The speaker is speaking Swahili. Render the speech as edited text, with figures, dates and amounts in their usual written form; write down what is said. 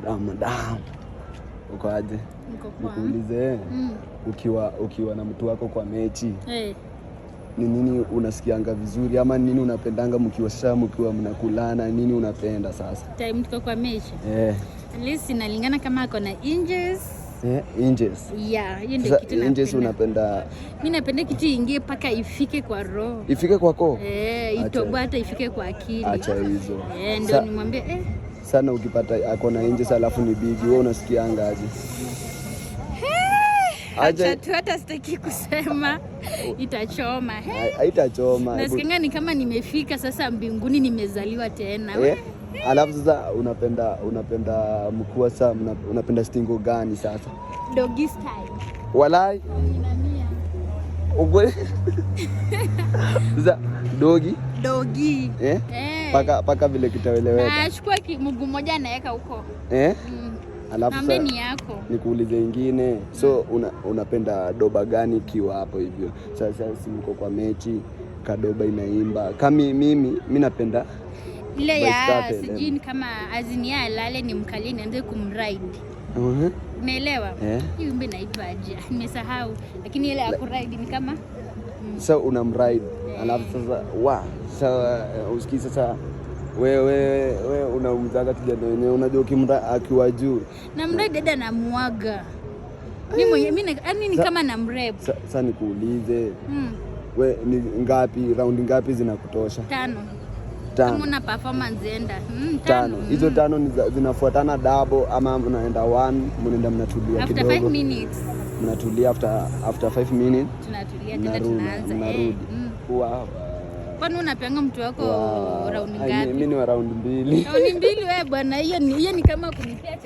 Madam. Uko aje? Nikuulize, ukiwa na mtu wako kwa mechi, ni nini unasikianga vizuri ama nini unapendanga mkiwa mnakulana, nini unapenda sasa? Time tuko kwa mechi. At least inalingana kama ako na inches. Inches. Yeah, hiyo ndio kitu napenda. Inches unapenda? Mimi napenda kitu ingie paka ifike kwa roho. Ifike kwa koo? Itoboa hata ifike kwa akili. Acha hizo. Ndio nimwambie sana ukipata ako na inches alafu ni big, wewe unasikianga aje? Acha tu, hata sitaki kusema. Itachoma. Haitachoma. Nasikia ni kama nimefika sasa mbinguni, nimezaliwa tena. Alafu sasa unapenda mkuu sasa, unapenda stingo gani sasa? Doggy style. Walai. Ugwe. Sasa dogi? Dogi. Paka vile kitaeleweka. Nachukua mguu mmoja naweka huko. Alafu sasa ni yako. Nikuulize ingine. So unapenda doba gani kiwa hapo hivyo? Sasa mko kwa mechi, kadoba inaimba. Kama mimi napenda ile ya sijini kama azinia lale ni mkali nianze kumride. Umeelewa? Hii wimbo inaitwa aje? Nimesahau. Lakini ile ya kuride ni kama sasa unamride. Alafu sasa usikii sasa wewe unamzaga kijana wenyewe, unajua akiwa juu na mride dada na muaga. Mimi ni kama na mrep. Sasa nikuulize, we ni round ngapi zinakutosha? 5. Kama una performance enda 5. Hizo 5 zinafuatana double ama mnaenda 1, mnaenda mnatulia kidogo. After 5 minutes. Mnatulia after 5 minutes. Tunatulia tena tunaanza. Kwani unapeanga mtu wako round ngapi? Mimi ni wa round 2. Round 2 wewe bwana, hiyo ni kama kunipea